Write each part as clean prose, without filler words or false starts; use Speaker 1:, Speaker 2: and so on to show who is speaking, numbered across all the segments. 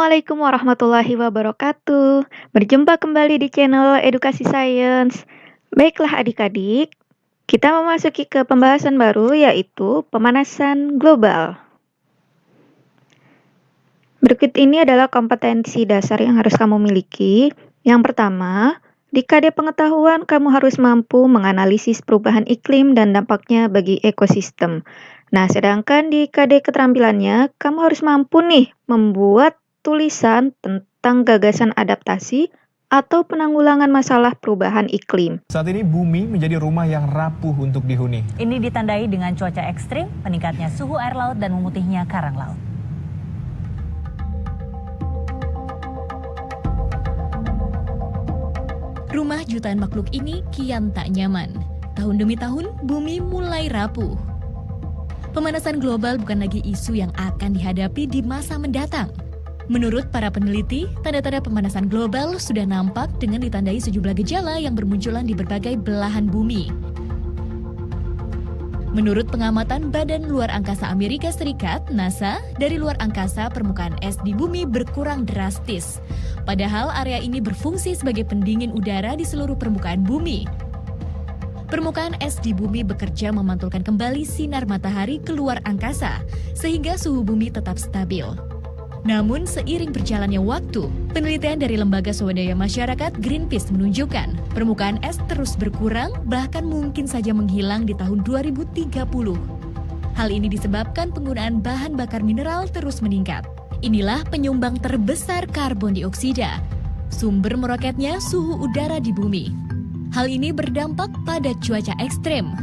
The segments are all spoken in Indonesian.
Speaker 1: Assalamualaikum warahmatullahi wabarakatuh. Berjumpa kembali di channel Edukasi Sains. Baiklah adik-adik, kita memasuki ke pembahasan baru yaitu pemanasan global. Berikut ini adalah kompetensi dasar yang harus kamu miliki. Yang pertama, di KD pengetahuan kamu harus mampu menganalisis perubahan iklim dan dampaknya bagi ekosistem. Nah, sedangkan di KD keterampilannya, kamu harus mampu nih membuat tulisan tentang gagasan adaptasi atau penanggulangan masalah perubahan iklim.
Speaker 2: Saat ini bumi menjadi rumah yang rapuh untuk dihuni.
Speaker 3: Ini ditandai dengan cuaca ekstrim, meningkatnya suhu air laut dan memutihnya karang laut.
Speaker 4: Rumah jutaan makhluk ini kian tak nyaman. Tahun demi tahun, bumi mulai rapuh. Pemanasan global bukan lagi isu yang akan dihadapi di masa mendatang. Menurut para peneliti, tanda-tanda pemanasan global sudah nampak dengan ditandai sejumlah gejala yang bermunculan di berbagai belahan bumi. Menurut pengamatan Badan Luar Angkasa Amerika Serikat, NASA, dari luar angkasa permukaan es di bumi berkurang drastis. Padahal area ini berfungsi sebagai pendingin udara di seluruh permukaan bumi. Permukaan es di bumi bekerja memantulkan kembali sinar matahari ke luar angkasa, sehingga suhu bumi tetap stabil. Namun, seiring berjalannya waktu, penelitian dari Lembaga Swadaya Masyarakat Greenpeace menunjukkan permukaan es terus berkurang, bahkan mungkin saja menghilang di tahun 2030. Hal ini disebabkan penggunaan bahan bakar mineral terus meningkat. Inilah penyumbang terbesar karbon dioksida, sumber meroketnya suhu udara di bumi. Hal ini berdampak pada cuaca ekstrem.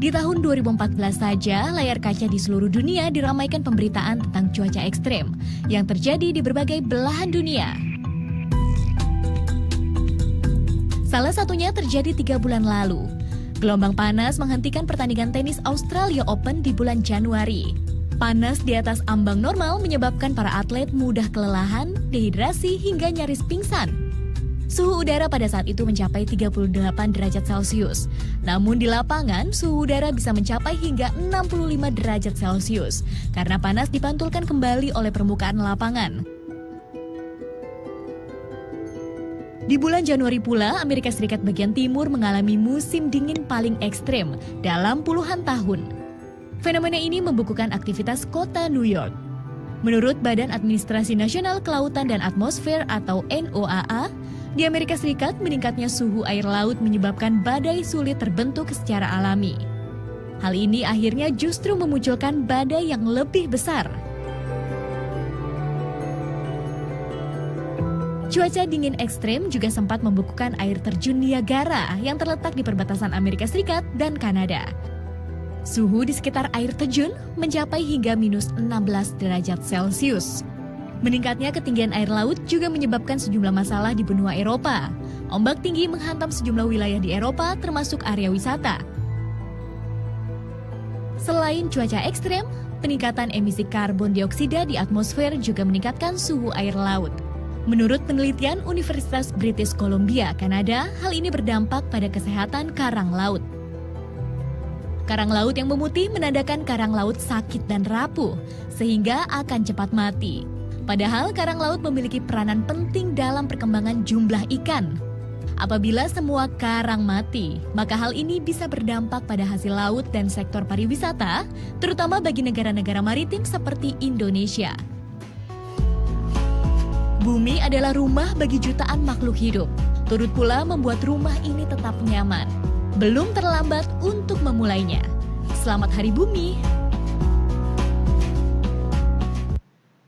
Speaker 4: Di tahun 2014 saja, layar kaca di seluruh dunia diramaikan pemberitaan tentang cuaca ekstrem yang terjadi di berbagai belahan dunia. Salah satunya terjadi 3 bulan lalu. Gelombang panas menghentikan pertandingan tenis Australia Open di bulan Januari. Panas di atas ambang normal menyebabkan para atlet mudah kelelahan, dehidrasi, hingga nyaris pingsan. Suhu udara pada saat itu mencapai 38 derajat Celcius. Namun di lapangan, suhu udara bisa mencapai hingga 65 derajat Celcius karena panas dipantulkan kembali oleh permukaan lapangan. Di bulan Januari pula, Amerika Serikat bagian timur mengalami musim dingin paling ekstrem dalam puluhan tahun. Fenomena ini membukukan aktivitas kota New York. Menurut Badan Administrasi Nasional Kelautan dan Atmosfer atau NOAA, di Amerika Serikat, meningkatnya suhu air laut menyebabkan badai sulit terbentuk secara alami. Hal ini akhirnya justru memunculkan badai yang lebih besar. Cuaca dingin ekstrem juga sempat membukukan air terjun Niagara yang terletak di perbatasan Amerika Serikat dan Kanada. Suhu di sekitar air terjun mencapai hingga minus 16 derajat Celcius. Meningkatnya ketinggian air laut juga menyebabkan sejumlah masalah di benua Eropa. Ombak tinggi menghantam sejumlah wilayah di Eropa termasuk area wisata. Selain cuaca ekstrem, peningkatan emisi karbon dioksida di atmosfer juga meningkatkan suhu air laut. Menurut penelitian Universitas British Columbia, Kanada, hal ini berdampak pada kesehatan karang laut. Karang laut yang memutih menandakan karang laut sakit dan rapuh, sehingga akan cepat mati. Padahal karang laut memiliki peranan penting dalam perkembangan jumlah ikan. Apabila semua karang mati, maka hal ini bisa berdampak pada hasil laut dan sektor pariwisata, terutama bagi negara-negara maritim seperti Indonesia. Bumi adalah rumah bagi jutaan makhluk hidup, turut pula membuat rumah ini tetap nyaman. Belum terlambat untuk memulainya. Selamat Hari Bumi!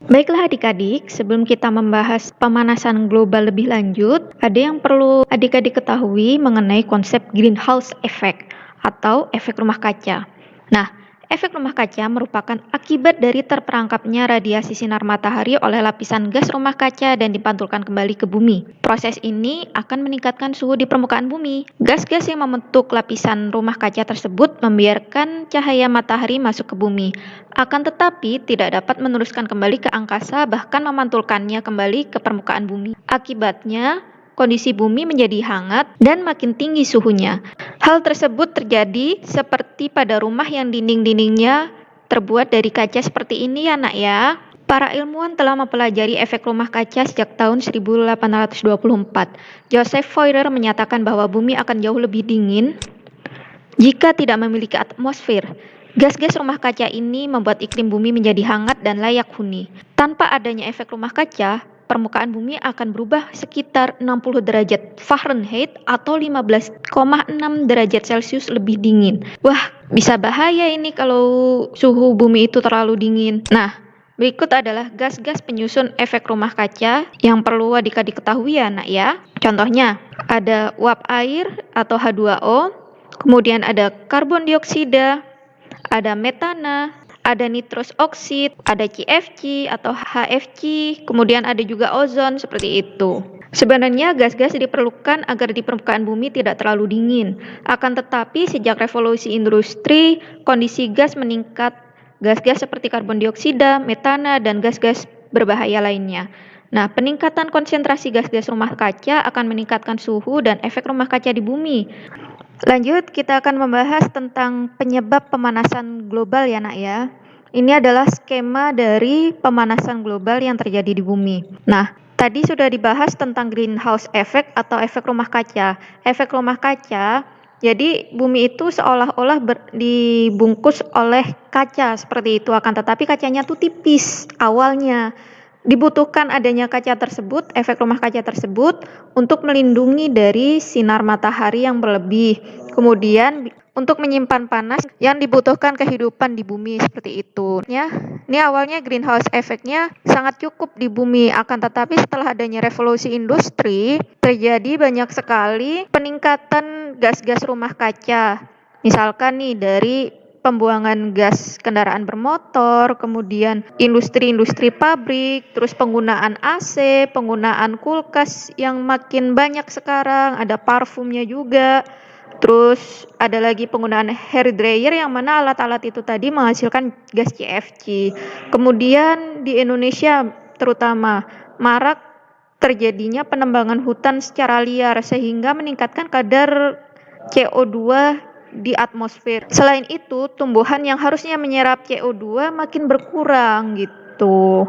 Speaker 1: Baiklah adik-adik, sebelum kita membahas pemanasan global lebih lanjut, ada yang perlu adik-adik ketahui mengenai konsep greenhouse effect atau efek rumah kaca. Nah, efek rumah kaca merupakan akibat dari terperangkapnya radiasi sinar matahari oleh lapisan gas rumah kaca dan dipantulkan kembali ke bumi. Proses ini akan meningkatkan suhu di permukaan bumi. Gas-gas yang membentuk lapisan rumah kaca tersebut membiarkan cahaya matahari masuk ke bumi. Akan tetapi tidak dapat meneruskan kembali ke angkasa, bahkan memantulkannya kembali ke permukaan bumi. Akibatnya, kondisi bumi menjadi hangat dan makin tinggi suhunya. Hal tersebut terjadi seperti pada rumah yang dinding-dindingnya terbuat dari kaca seperti ini ya nak ya. Para ilmuwan telah mempelajari efek rumah kaca sejak tahun 1824. Joseph Fourier menyatakan bahwa bumi akan jauh lebih dingin jika tidak memiliki atmosfer. Gas-gas rumah kaca ini membuat iklim bumi menjadi hangat dan layak huni. Tanpa adanya efek rumah kaca, permukaan bumi akan berubah sekitar 60 derajat Fahrenheit atau 15,6 derajat Celcius lebih dingin. Wah, bisa bahaya ini kalau suhu bumi itu terlalu dingin. Nah, berikut adalah gas-gas penyusun efek rumah kaca yang perlu adik-adik ketahui ya, nak ya. Contohnya, ada uap air atau H2O, kemudian ada karbon dioksida, ada metana, ada nitrous oxide, ada CFC atau HFC, kemudian ada juga ozon seperti itu. Sebenarnya gas-gas diperlukan agar di permukaan bumi tidak terlalu dingin. Akan tetapi sejak revolusi industri, kondisi gas meningkat. Gas-gas seperti karbon dioksida, metana, dan gas-gas berbahaya lainnya. Nah, peningkatan konsentrasi gas-gas rumah kaca akan meningkatkan suhu dan efek rumah kaca di bumi. Lanjut, kita akan membahas tentang penyebab pemanasan global ya, nak ya. Ini adalah skema dari pemanasan global yang terjadi di bumi. Nah, tadi sudah dibahas tentang greenhouse effect atau efek rumah kaca. Efek rumah kaca, jadi bumi itu seolah-olah dibungkus oleh kaca seperti itu, akan tetapi kacanya tuh tipis awalnya. Dibutuhkan adanya kaca tersebut, efek rumah kaca tersebut, untuk melindungi dari sinar matahari yang berlebih. Kemudian untuk menyimpan panas yang dibutuhkan kehidupan di bumi seperti itu. Ya, ini awalnya greenhouse effect-nya sangat cukup di bumi, akan tetapi setelah adanya revolusi industri, terjadi banyak sekali peningkatan gas-gas rumah kaca. Misalkan nih dari pembuangan gas kendaraan bermotor, kemudian industri-industri pabrik, terus penggunaan AC, penggunaan kulkas yang makin banyak sekarang, ada parfumnya juga. Terus ada lagi penggunaan hair dryer yang mana alat-alat itu tadi menghasilkan gas CFC. Kemudian di Indonesia terutama marak terjadinya penebangan hutan secara liar sehingga meningkatkan kadar CO2 di atmosfer. Selain itu, tumbuhan yang harusnya menyerap CO2 makin berkurang gitu.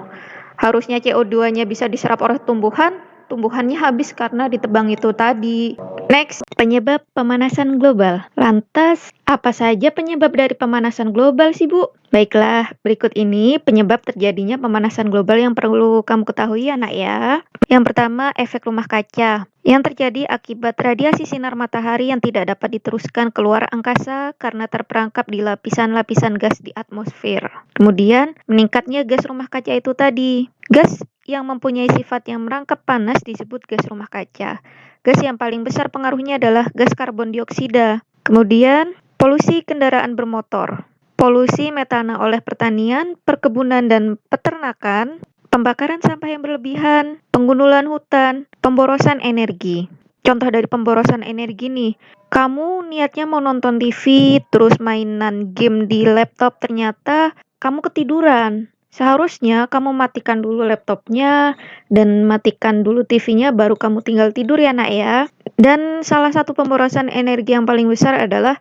Speaker 1: Harusnya CO2-nya bisa diserap oleh tumbuhan, tumbuhannya habis karena ditebang itu tadi. Next, penyebab pemanasan global. Lantas, apa saja penyebab dari pemanasan global sih, Bu? Baiklah, berikut ini penyebab terjadinya pemanasan global yang perlu kamu ketahui ya, nak ya. Yang pertama, efek rumah kaca yang terjadi akibat radiasi sinar matahari yang tidak dapat diteruskan keluar angkasa karena terperangkap di lapisan-lapisan gas di atmosfer. Kemudian, meningkatnya gas rumah kaca itu tadi. Gas yang mempunyai sifat yang merangkap panas disebut gas rumah kaca. Gas yang paling besar pengaruhnya adalah gas karbon dioksida. Kemudian, polusi kendaraan bermotor. Polusi metana oleh pertanian, perkebunan, dan peternakan. Pembakaran sampah yang berlebihan, penggundulan hutan, pemborosan energi. Contoh dari pemborosan energi nih, kamu niatnya mau nonton TV, terus mainan game di laptop, ternyata kamu ketiduran. Seharusnya kamu matikan dulu laptopnya dan matikan dulu TV-nya baru kamu tinggal tidur ya, nak ya. Dan salah satu pemborosan energi yang paling besar adalah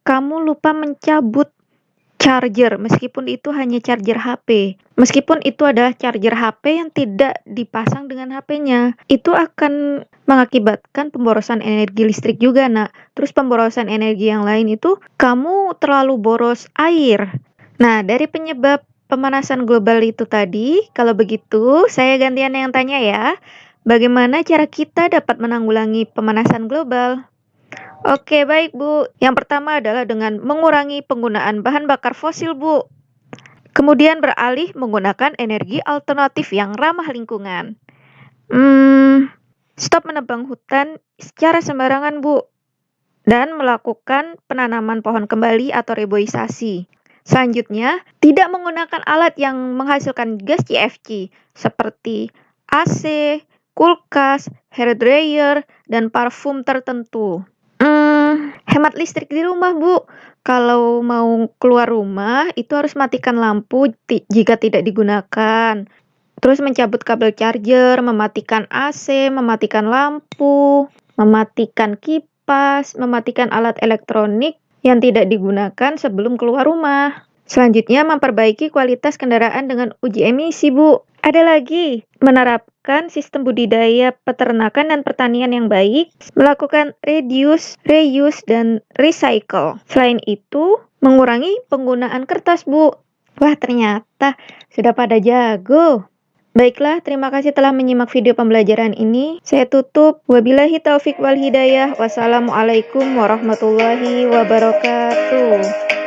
Speaker 1: kamu lupa mencabut charger, meskipun itu hanya charger HP. Meskipun itu adalah charger HP yang tidak dipasang dengan HP-nya, itu akan mengakibatkan pemborosan energi listrik juga, nak. Terus pemborosan energi yang lain itu, kamu terlalu boros air. Nah, dari penyebab pemanasan global itu tadi, kalau begitu, saya gantian yang tanya ya. Bagaimana cara kita dapat menanggulangi pemanasan global? Oke, baik, Bu. Yang pertama adalah dengan mengurangi penggunaan bahan bakar fosil, Bu. Kemudian beralih menggunakan energi alternatif yang ramah lingkungan. Stop menebang hutan secara sembarangan, Bu. Dan melakukan penanaman pohon kembali atau reboisasi. Selanjutnya, tidak menggunakan alat yang menghasilkan gas CFC seperti AC, kulkas, hair dryer, dan parfum tertentu. Hemat listrik di rumah, Bu. Kalau mau keluar rumah, itu harus matikan lampu jika tidak digunakan. Terus mencabut kabel charger, mematikan AC, mematikan lampu, mematikan kipas, mematikan alat elektronik yang tidak digunakan sebelum keluar rumah. Selanjutnya, memperbaiki kualitas kendaraan dengan uji emisi, Bu. Ada lagi, menerapkan sistem budidaya, peternakan, dan pertanian yang baik, melakukan reduce, reuse, dan recycle. Selain itu, mengurangi penggunaan kertas, Bu. Wah, ternyata sudah pada jago. Baiklah, terima kasih telah menyimak video pembelajaran ini. Saya tutup. Wabillahi taufik wal hidayah. Wassalamualaikum warahmatullahi wabarakatuh.